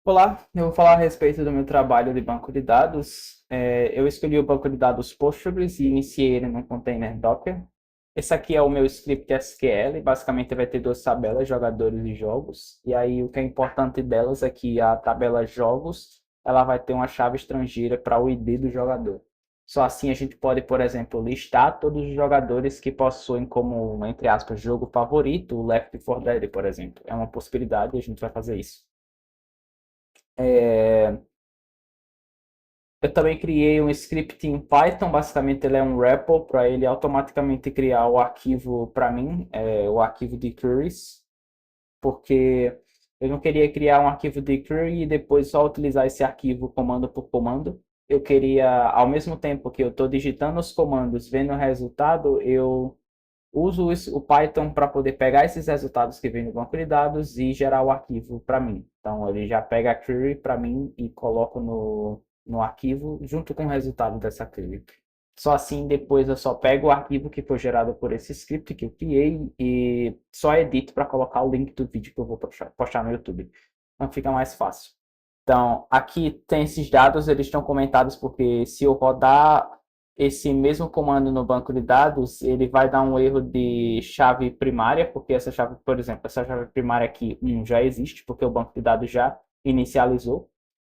Olá, eu vou falar a respeito do meu trabalho de banco de dados. Eu escolhi o banco de dados Postgres e iniciei ele num container Docker. Esse aqui é o meu script SQL, basicamente vai ter duas tabelas, jogadores e jogos. E aí o que é importante delas é que a tabela jogos, ela vai ter uma chave estrangeira para o ID do jogador. Só assim a gente pode, por exemplo, listar todos os jogadores que possuem como, entre aspas, jogo favorito, o Left 4 Dead, por exemplo. É uma possibilidade e a gente vai fazer isso. É, Eu também criei um script em Python, basicamente ele é um REPL para ele automaticamente criar o arquivo para mim, o arquivo de queries, porque eu não queria criar um arquivo de query e depois só utilizar esse arquivo comando por comando. Eu queria, ao mesmo tempo que eu estou digitando os comandos, vendo o resultado, eu uso o Python para poder pegar esses resultados que vem no banco de dados e gerar o arquivo para mim. Então, ele já pega a query para mim e coloco no arquivo junto com o resultado dessa query. Só assim, depois eu só pego o arquivo que foi gerado por esse script que eu criei e só edito para colocar o link do vídeo que eu vou postar no YouTube. Então, fica mais fácil. Então, aqui tem esses dados, eles estão comentados porque se eu rodar esse mesmo comando no banco de dados, ele vai dar um erro de chave primária, porque essa chave, por exemplo, essa chave primária aqui já existe, porque o banco de dados já inicializou.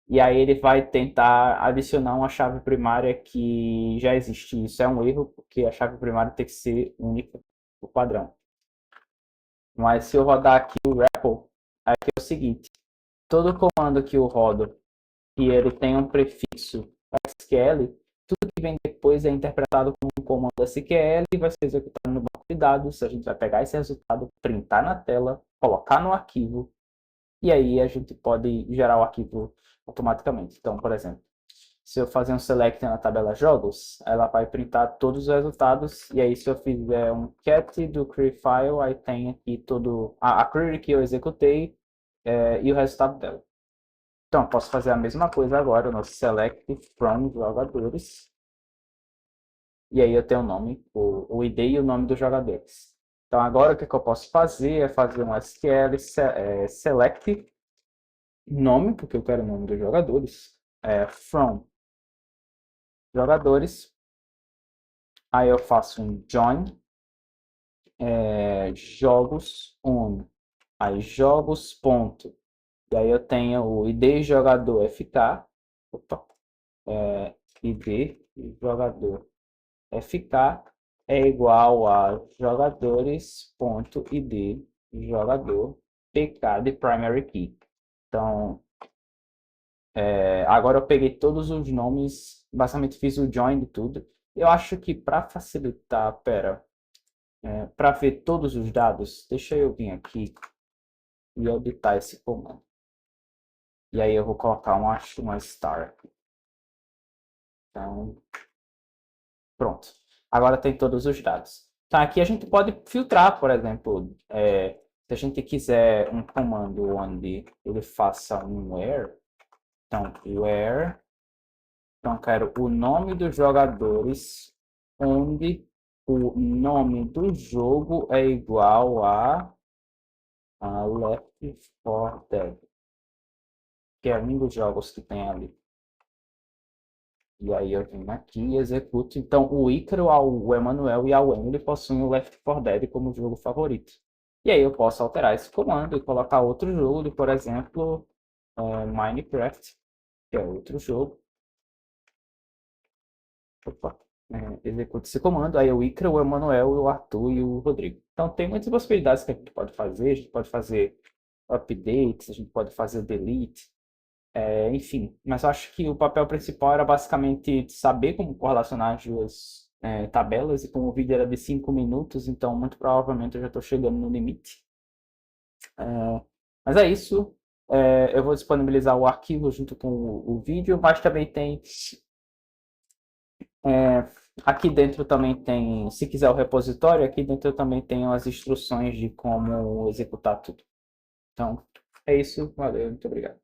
E aí ele vai tentar adicionar uma chave primária que já existe. Isso é um erro, porque a chave primária tem que ser única, o padrão. Mas se eu rodar aqui o REPL, aqui é o seguinte, todo comando que eu rodo que ele tem um prefixo SQL, tudo que vem depois é interpretado como um comando SQL e vai ser executado no banco de dados. A gente vai pegar esse resultado, printar na tela, colocar no arquivo e aí a gente pode gerar o arquivo automaticamente. Então, por exemplo, se eu fazer um select na tabela jogos, ela vai printar todos os resultados e aí se eu fizer um cat do query file, aí tem aqui todo a query que eu executei e o resultado dela. Então, posso fazer a mesma coisa agora no select from jogadores. E aí eu tenho o nome, o ID e o nome dos jogadores. Então, agora o que eu posso fazer é fazer um SQL select nome, porque eu quero o nome dos jogadores, from jogadores. Aí eu faço um join jogos on. Aí jogos ponto. E aí eu tenho o ID jogador FK. Opa, ID jogador FK é igual a jogadores.id jogador PK de primary key. Então, agora eu peguei todos os nomes, basicamente fiz o join de tudo. Eu acho que para facilitar, para ver todos os dados, deixa eu vir aqui e editar esse comando. E aí eu vou colocar uma star. Então, pronto. Agora tem todos os dados. Então aqui a gente pode filtrar, por exemplo, se a gente quiser um comando onde ele faça um where, então where, então eu quero o nome dos jogadores, onde o nome do jogo é igual a Left 4 Dead, que é um dos jogos que tem ali. E aí eu venho aqui e executo. Então o Ícaro, o Emanuel e a Emily possuem o Left 4 Dead como jogo favorito. E aí eu posso alterar esse comando e colocar outro jogo, por exemplo, Minecraft, que é outro jogo. Opa, executo esse comando. Aí o Ícaro, o Emanuel, o Arthur e o Rodrigo. Então tem muitas possibilidades que a gente pode fazer. A gente pode fazer updates, a gente pode fazer delete. Enfim, mas eu acho que o papel principal era basicamente saber como correlacionar as duas tabelas, e como o vídeo era de 5 minutos, então muito provavelmente eu já estou chegando no limite. Mas é isso. Eu vou disponibilizar o arquivo junto com o vídeo, mas também tem. Aqui dentro também tem, se quiser o repositório, aqui dentro também tem as instruções de como executar tudo. Então, é isso. Valeu, muito obrigado.